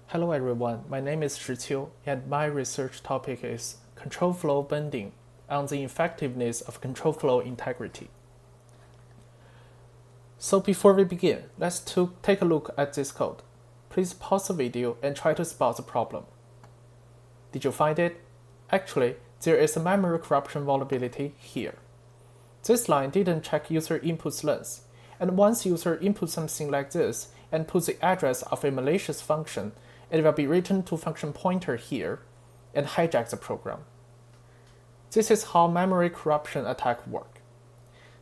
Hello everyone, my name is Shiqiu, and my research topic is control flow bending on the effectiveness of control flow integrity. So before we begin, let's take a look at this code. Please pause the video and try to spot the problem. Did you find it? Actually, there is a memory corruption vulnerability here. This line didn't check user input's length, and once user inputs something like this and puts the address of a malicious function, it will be written to function pointer here and hijack the program. This is how memory corruption attacks work.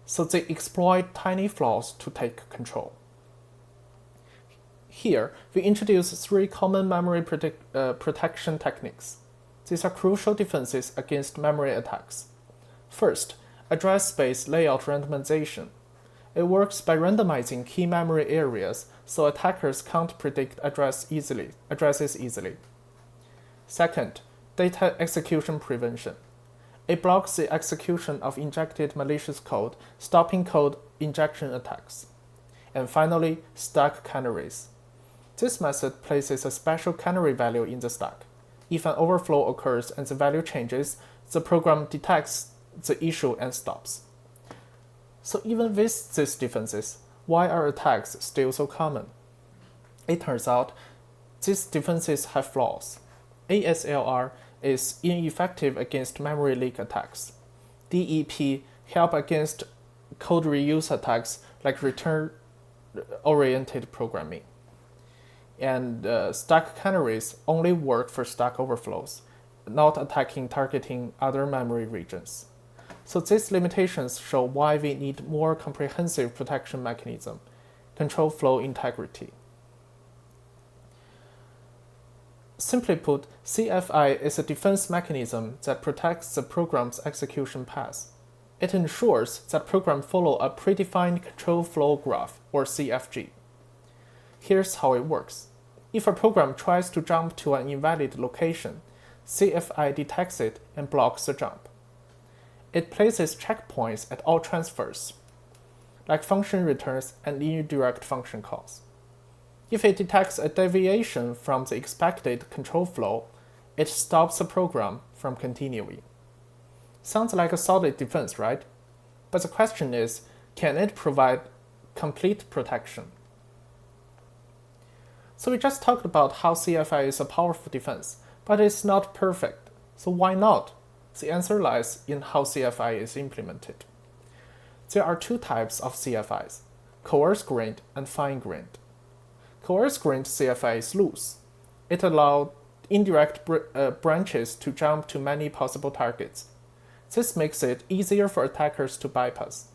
So they exploit tiny flaws to take control. Here, we introduce three common memory protection techniques. These are crucial defenses against memory attacks. First, address space layout randomization. It works by randomizing key memory areas so attackers can't predict addresses easily. Second, data execution prevention. It blocks the execution of injected malicious code, stopping code injection attacks. And finally, stack canaries. This method places a special canary value in the stack. If an overflow occurs and the value changes, the program detects the issue and stops. So even with these defenses, why are attacks still so common? It turns out these defenses have flaws. ASLR is ineffective against memory leak attacks. DEP help against code reuse attacks like return-oriented programming. And stack canaries only work for stack overflows, not targeting other memory regions. So these limitations show why we need more comprehensive protection mechanism, control flow integrity. Simply put, CFI is a defense mechanism that protects the program's execution path. It ensures that programs follow a predefined control flow graph, or CFG. Here's how it works. If a program tries to jump to an invalid location, CFI detects it and blocks the jump. It places checkpoints at all transfers, like function returns and indirect function calls. If it detects a deviation from the expected control flow, it stops the program from continuing. Sounds like a solid defense, right? But the question is, can it provide complete protection? So we just talked about how CFI is a powerful defense, but it's not perfect. So why not? The answer lies in how CFI is implemented. There are two types of CFIs, coarse-grained and fine-grained. Coarse-grained CFI is loose. It allows indirect branches to jump to many possible targets. This makes it easier for attackers to bypass.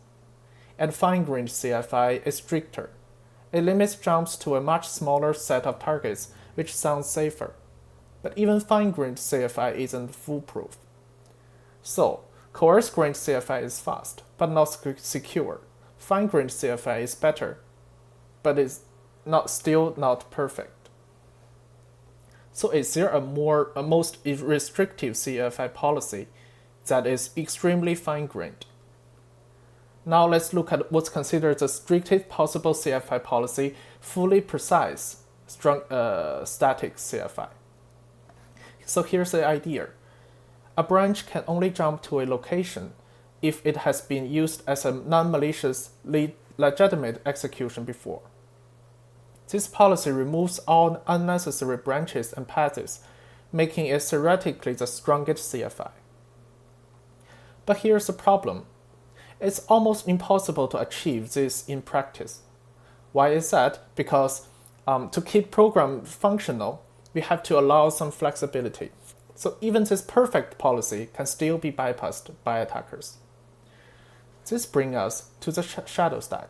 And fine-grained CFI is stricter. It limits jumps to a much smaller set of targets, which sounds safer. But even fine-grained CFI isn't foolproof. So, coarse-grained CFI is fast, but not secure. Fine-grained CFI is better, but it's still not perfect. So is there a most restrictive CFI policy that is extremely fine-grained? Now let's look at what's considered the strictest possible CFI policy, fully precise static CFI. So here's the idea. A branch can only jump to a location if it has been used as a non-malicious legitimate execution before. This policy removes all unnecessary branches and paths, making it theoretically the strongest CFI. But here's the problem. It's almost impossible to achieve this in practice. Why is that? Because to keep program functional, we have to allow some flexibility. So even this perfect policy can still be bypassed by attackers. This brings us to the shadow stack.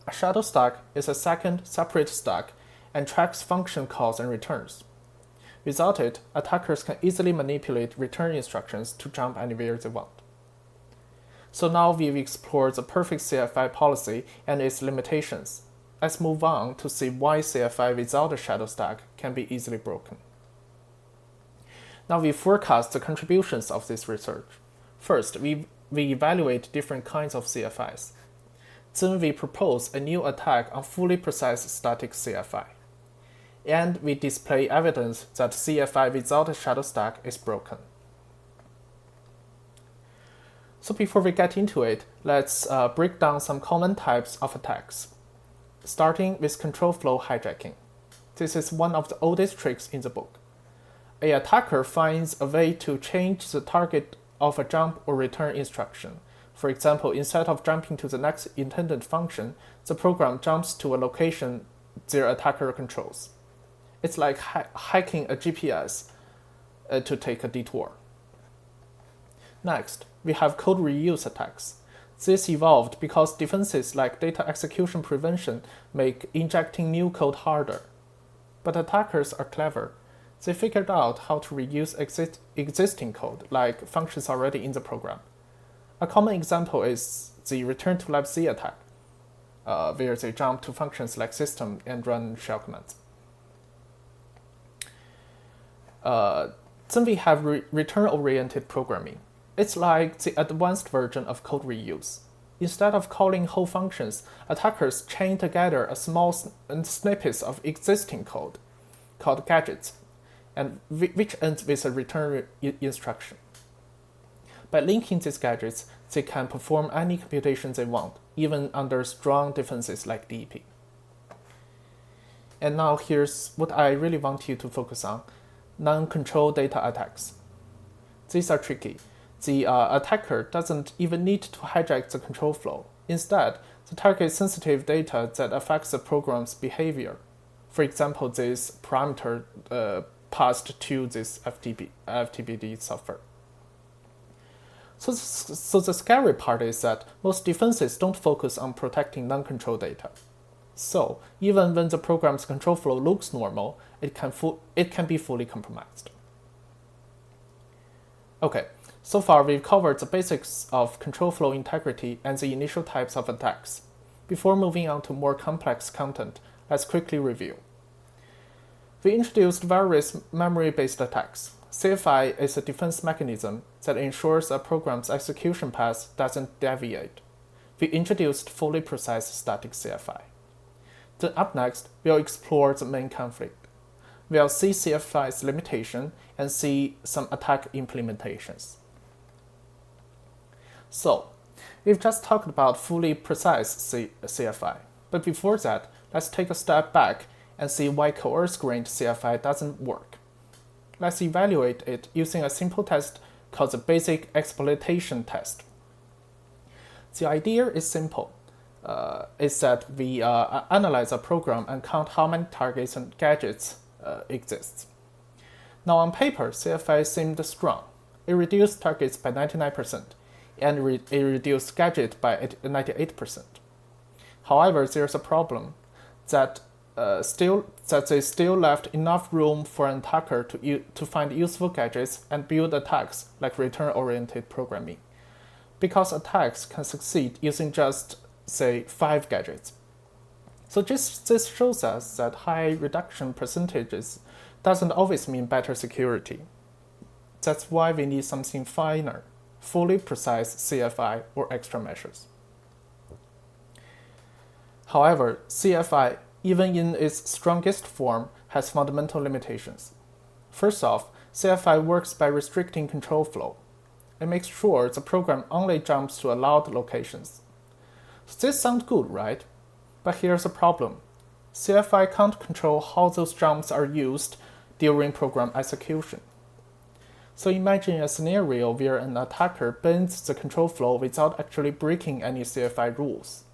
A shadow stack is a second separate stack and tracks function calls and returns. Without it, attackers can easily manipulate return instructions to jump anywhere they want. So now we've explored the perfect CFI policy and its limitations. Let's move on to see why CFI without a shadow stack can be easily broken. Now we forecast the contributions of this research. First, we evaluate different kinds of CFIs. Then we propose a new attack on fully precise static CFI. and we display evidence that CFI without a shadow stack is broken. So before we get into it, let's break down some common types of attacks, starting with control flow hijacking. This is one of the oldest tricks in the book. An attacker finds a way to change the target of a jump or return instruction. For example, instead of jumping to the next intended function, the program jumps to a location their attacker controls. It's like hacking a GPS to take a detour. Next, we have code reuse attacks. This evolved because defenses like data execution prevention make injecting new code harder. But attackers are clever. They figured out how to reuse existing code, like functions already in the program. A common example is the return to libc attack, where they jump to functions like system and run shell commands. Then we have return-oriented programming. It's like the advanced version of code reuse. Instead of calling whole functions, attackers chain together a small snippets of existing code, called gadgets, and which ends with a return instruction. By linking these gadgets, they can perform any computation they want, even under strong defenses like DEP. And now here's what I really want you to focus on: non-control data attacks. These are tricky. The attacker doesn't even need to hijack the control flow. Instead, the targets sensitive data that affects the program's behavior. For example, this parameter passed to this FTBD software. So the scary part is that most defenses don't focus on protecting non-control data. So even when the program's control flow looks normal, it can be fully compromised. Okay, so far we've covered the basics of control flow integrity and the initial types of attacks. Before moving on to more complex content, let's quickly review. We introduced various memory-based attacks. CFI is a defense mechanism that ensures a program's execution path doesn't deviate. We introduced fully precise static CFI. Then up next, we'll explore the main conflict. We'll see CFI's limitation and see some attack implementations. So, we've just talked about fully precise CFI, but before that, let's take a step back and see why coarse-grained CFI doesn't work. Let's evaluate it using a simple test called the basic exploitation test. The idea is simple. Is that we analyze a program and count how many targets and gadgets exist. Now on paper, CFI seemed strong. It reduced targets by 99%, and it reduced gadgets by 98%. However, there's a problem that they still left enough room for an attacker to find useful gadgets and build attacks like return-oriented programming, because attacks can succeed using just, say, 5 gadgets. So this shows us that high reduction percentages doesn't always mean better security. That's why we need something finer, fully precise CFI or extra measures. However, CFI, even in its strongest form, has fundamental limitations. First off, CFI works by restricting control flow. It makes sure the program only jumps to allowed locations. So this sounds good, right? But here's a problem. CFI can't control how those jumps are used during program execution. So imagine a scenario where an attacker bends the control flow without actually breaking any CFI rules.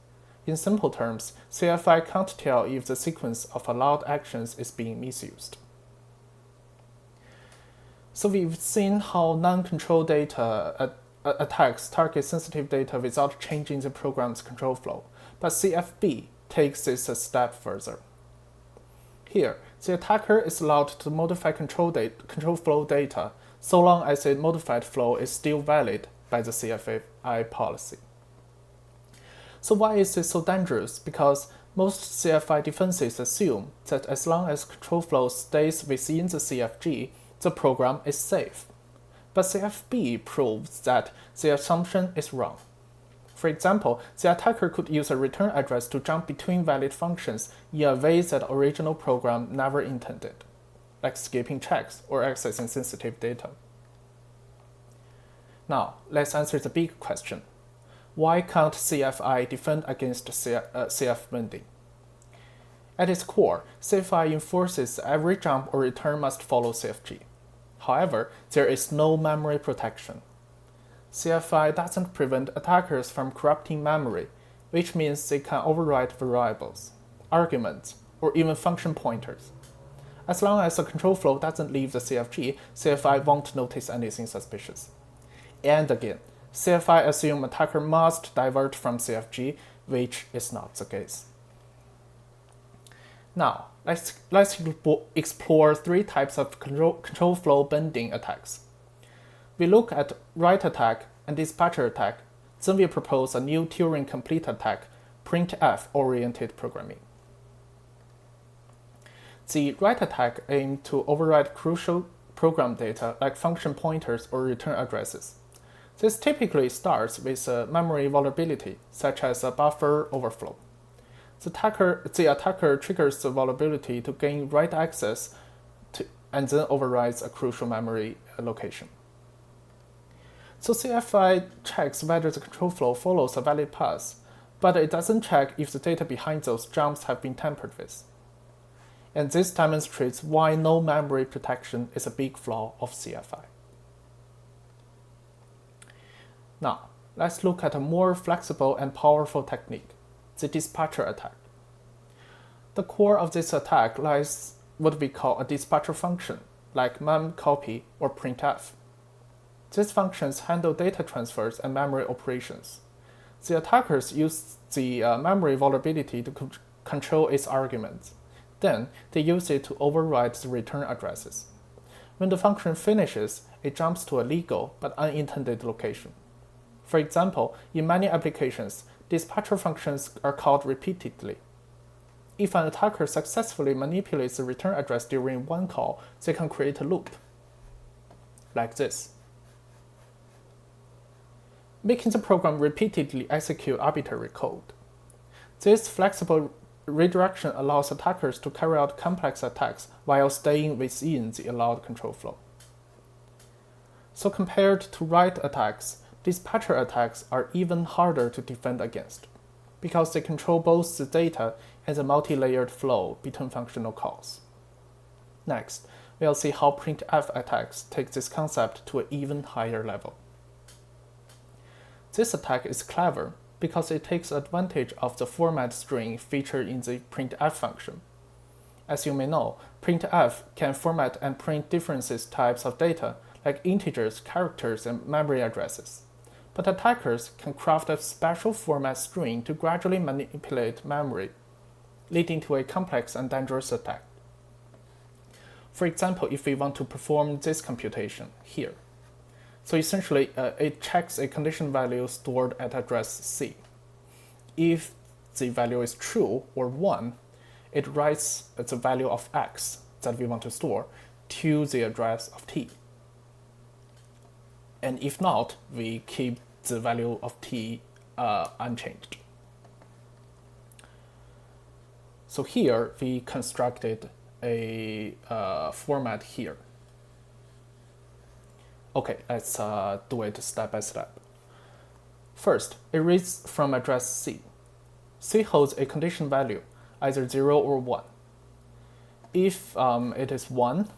In simple terms, CFI can't tell if the sequence of allowed actions is being misused. So we've seen how non-control data attacks target sensitive data without changing the program's control flow, but CFB takes this a step further. Here, the attacker is allowed to modify control flow data so long as the modified flow is still valid by the CFI policy. So why is this so dangerous? Because most CFI defenses assume that as long as control flow stays within the CFG, the program is safe. But CFB proves that the assumption is wrong. For example, the attacker could use a return address to jump between valid functions in a way that the original program never intended, like skipping checks or accessing sensitive data. Now, let's answer the big question. Why can't CFI defend against CF bending? At its core, CFI enforces every jump or return must follow CFG. However, there is no memory protection. CFI doesn't prevent attackers from corrupting memory, which means they can override variables, arguments, or even function pointers. As long as the control flow doesn't leave the CFG, CFI won't notice anything suspicious. And again, CFI assumes attacker must divert from CFG, which is not the case. Now, let's explore three types of control flow bending attacks. We look at write attack and dispatcher attack, then we propose a new Turing-complete attack, printf-oriented programming. The write attack aims to override crucial program data like function pointers or return addresses. This typically starts with a memory vulnerability, such as a buffer overflow. The attacker triggers the vulnerability to gain write access and then overrides a crucial memory location. So CFI checks whether the control flow follows a valid path, but it doesn't check if the data behind those jumps have been tampered with. And this demonstrates why no memory protection is a big flaw of CFI. Now, let's look at a more flexible and powerful technique, the dispatcher attack. The core of this attack lies what we call a dispatcher function, like memcopy or printf. These functions handle data transfers and memory operations. The attackers use the memory vulnerability to control its arguments. Then, they use it to override the return addresses. When the function finishes, it jumps to a legal but unintended location. For example, in many applications, dispatcher functions are called repeatedly. If an attacker successfully manipulates the return address during one call, they can create a loop, like this, making the program repeatedly execute arbitrary code. This flexible redirection allows attackers to carry out complex attacks while staying within the allowed control flow. So compared to write attacks, dispatcher attacks are even harder to defend against, because they control both the data and the multi-layered flow between functional calls. Next, we'll see how printf attacks take this concept to an even higher level. This attack is clever because it takes advantage of the format string featured in the printf function. As you may know, printf can format and print different types of data, like integers, characters, and memory addresses. But attackers can craft a special format string to gradually manipulate memory, leading to a complex and dangerous attack. For example, if we want to perform this computation here. So essentially, it checks a condition value stored at address C. If the value is true or 1, it writes the value of x that we want to store to the address of t. And if not, we keep the value of t unchanged. So here, we constructed a format here. Okay, let's do it step by step. First, it reads from address C. C holds a condition value, either 0 or 1. If it is 1,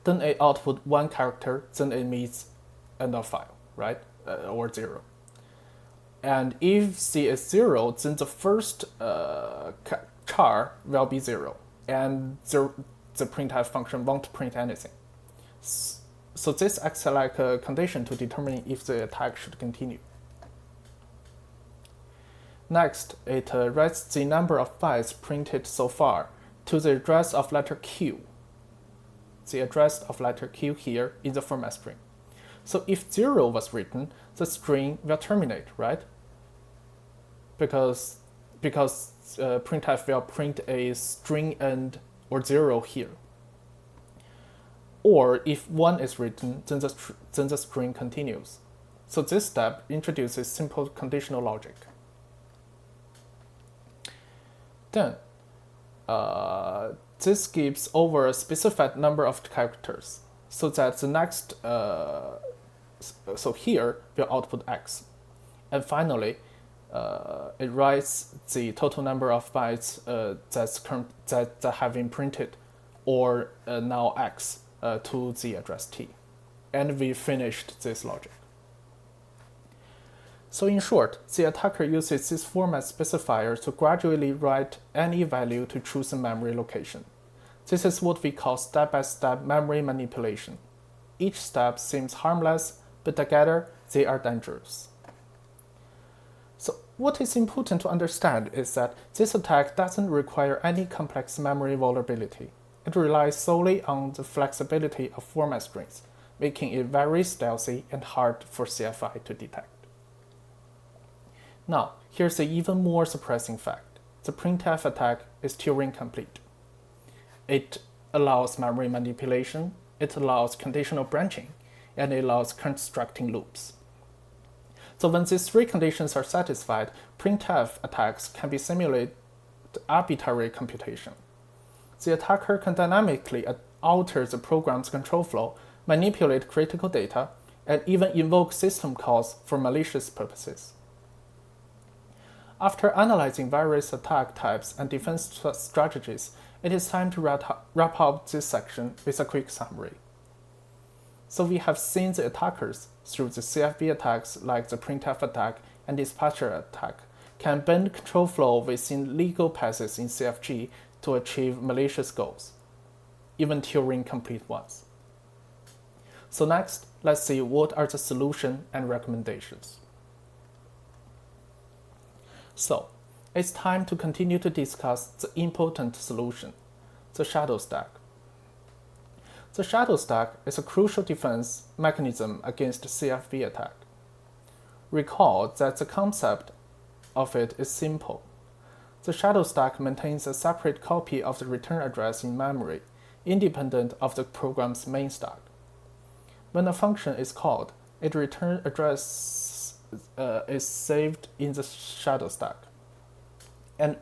then it output 1 character, then it means end of file, right? Or 0. And if C is 0, then the first char will be 0, and the printf function won't print anything. So this acts like a condition to determine if the attack should continue. Next, it writes the number of bytes printed so far to the address of letter Q. The address of letter Q here is the format string. So if 0 was written, the string will terminate, right? Because printf will print a string end or 0 here. Or if 1 is written, then the string continues. So this step introduces simple conditional logic. Then, this gives over a specified number of characters, so that the next, so here will output X. And finally, it writes the total number of bytes that have been printed, or now X, to the address T. And we finished this logic. So in short, the attacker uses this format specifier to gradually write any value to choose a memory location. This is what we call step-by-step memory manipulation. Each step seems harmless, but together they are dangerous. So what is important to understand is that this attack doesn't require any complex memory vulnerability. It relies solely on the flexibility of format strings, making it very stealthy and hard for CFI to detect. Now, here's an even more surprising fact. The printf attack is Turing complete. It allows memory manipulation, it allows conditional branching, and it allows constructing loops. So when these three conditions are satisfied, printf attacks can be simulated arbitrary computation. The attacker can dynamically alter the program's control flow, manipulate critical data, and even invoke system calls for malicious purposes. After analyzing various attack types and defense strategies, it is time to wrap up this section with a quick summary. So we have seen the attackers, through the CFB attacks like the printf attack and dispatcher attack, can bend control flow within legal paths in CFG to achieve malicious goals, even Turing-complete ones. So next, let's see what are the solutions and recommendations. So, it's time to continue to discuss the important solution, the shadow stack. The shadow stack is a crucial defense mechanism against CFB attack. Recall that the concept of it is simple. The shadow stack maintains a separate copy of the return address in memory, independent of the program's main stack. When a function is called, its return address is saved in the shadow stack. And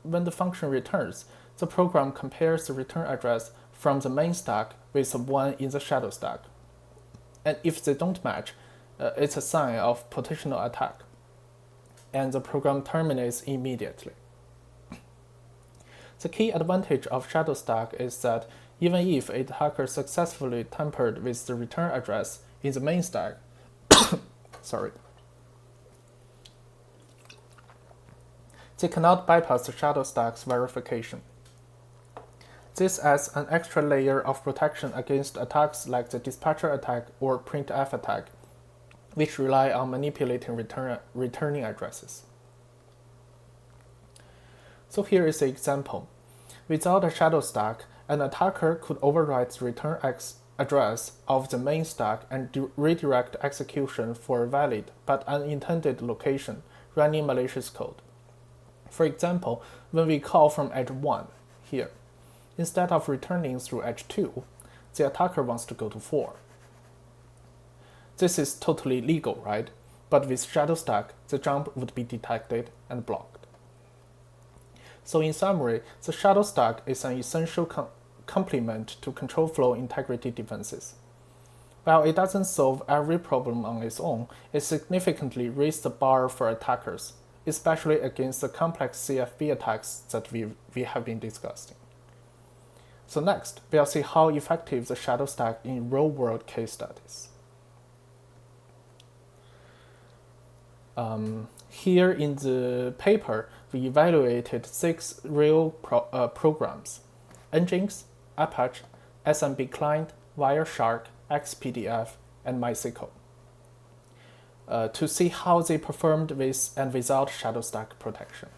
when the function returns, the program compares the return address from the main stack with the one in the shadow stack. And if they don't match, it's a sign of potential attack, and the program terminates immediately. The key advantage of shadow stack is that even if a attacker successfully tampered with the return address in the main stack, they cannot bypass the shadow stack's verification. This adds an extra layer of protection against attacks like the dispatcher attack or printf attack, which rely on manipulating returning addresses. So here is an example. Without a shadow stack, an attacker could overwrite the return address of the main stack and redirect execution for a valid but unintended location, running malicious code. For example, when we call from edge 1 here, instead of returning through edge 2, the attacker wants to go to 4. This is totally legal, right? But with shadow stack, the jump would be detected and blocked. So in summary, the shadow stack is an essential complement to control flow integrity defenses. While it doesn't solve every problem on its own, it significantly raises the bar for attackers, especially against the complex CFB attacks that we have been discussing. So next, we'll see how effective the shadow stack in real-world case studies. Here in the paper, we evaluated 6 real programs: Nginx, Apache, SMB Client, Wireshark, XPDF, and MySQL, to see how they performed with and without shadow stack protection.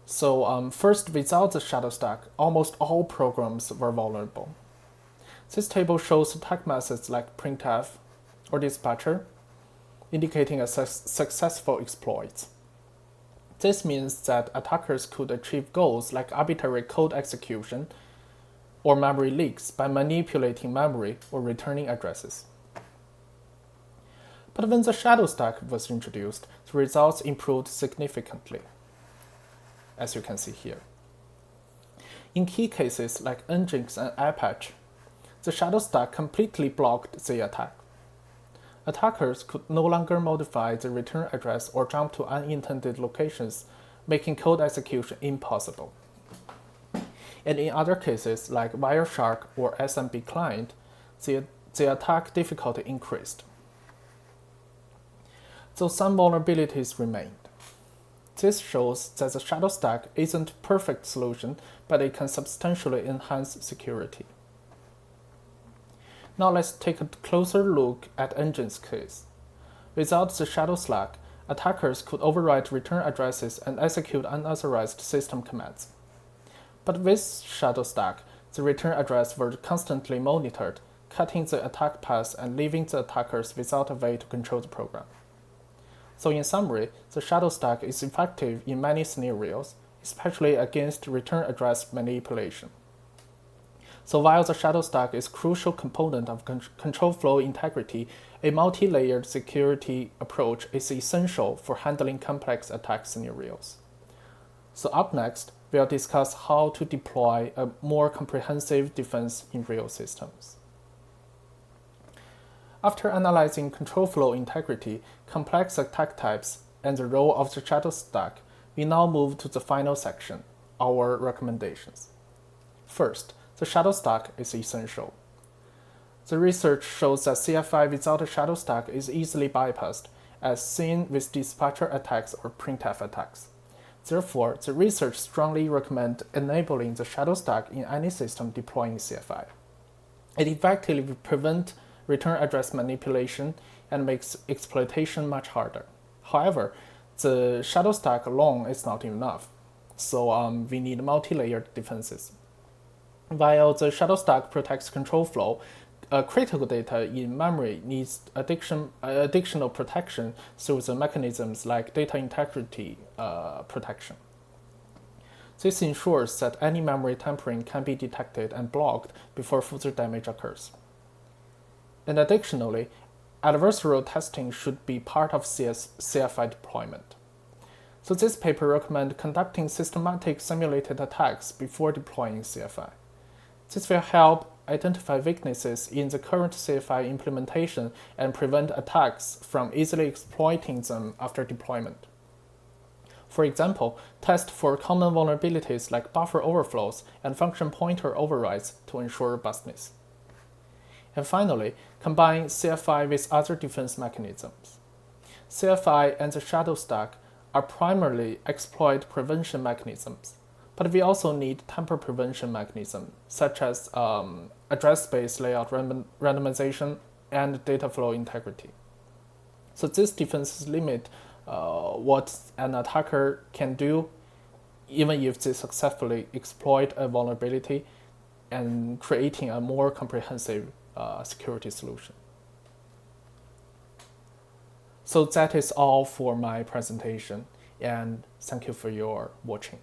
So first, without the shadow stack, almost all programs were vulnerable. This table shows attack methods like printf or dispatcher, indicating a successful exploit. This means that attackers could achieve goals like arbitrary code execution or memory leaks by manipulating memory or returning addresses. But when the shadow stack was introduced, the results improved significantly, as you can see here. In key cases like Nginx and Apache, the shadow stack completely blocked the attack. Attackers could no longer modify the return address or jump to unintended locations, making code execution impossible. And in other cases like Wireshark or SMB client, the attack difficulty increased, though some vulnerabilities remained. This shows that the shadow stack isn't a perfect solution, but it can substantially enhance security. Now let's take a closer look at Nginx's case. Without the shadow stack, attackers could overwrite return addresses and execute unauthorized system commands. But with shadow stack, the return address were constantly monitored, cutting the attack path and leaving the attackers without a way to control the program. So in summary, the shadow stack is effective in many scenarios, especially against return address manipulation. So while the shadow stack is a crucial component of control flow integrity, a multi-layered security approach is essential for handling complex attack scenarios. So up next, we'll discuss how to deploy a more comprehensive defense in real systems. After analyzing control flow integrity, complex attack types, and the role of the shadow stack, we now move to the final section, our recommendations. First, the shadow stack is essential. The research shows that CFI without a shadow stack is easily bypassed, as seen with dispatcher attacks or printf attacks. Therefore, the research strongly recommends enabling the shadow stack in any system deploying CFI. It effectively prevents return address manipulation and makes exploitation much harder. However, the shadow stack alone is not enough, so we need multi-layered defenses. While the shadow stack protects control flow, critical data in memory needs additional protection through the mechanisms like data integrity protection. This ensures that any memory tampering can be detected and blocked before further damage occurs. And additionally, adversarial testing should be part of CFI deployment. So this paper recommends conducting systematic simulated attacks before deploying CFI. This will help identify weaknesses in the current CFI implementation and prevent attacks from easily exploiting them after deployment. For example, test for common vulnerabilities like buffer overflows and function pointer overrides to ensure robustness. And finally, combine CFI with other defense mechanisms. CFI and the shadow stack are primarily exploit prevention mechanisms, but we also need tamper prevention mechanisms, such as address space layout randomization and data flow integrity. So these defenses limit what an attacker can do, even if they successfully exploit a vulnerability, and creating a more comprehensive security solution. So that is all for my presentation, and thank you for your watching.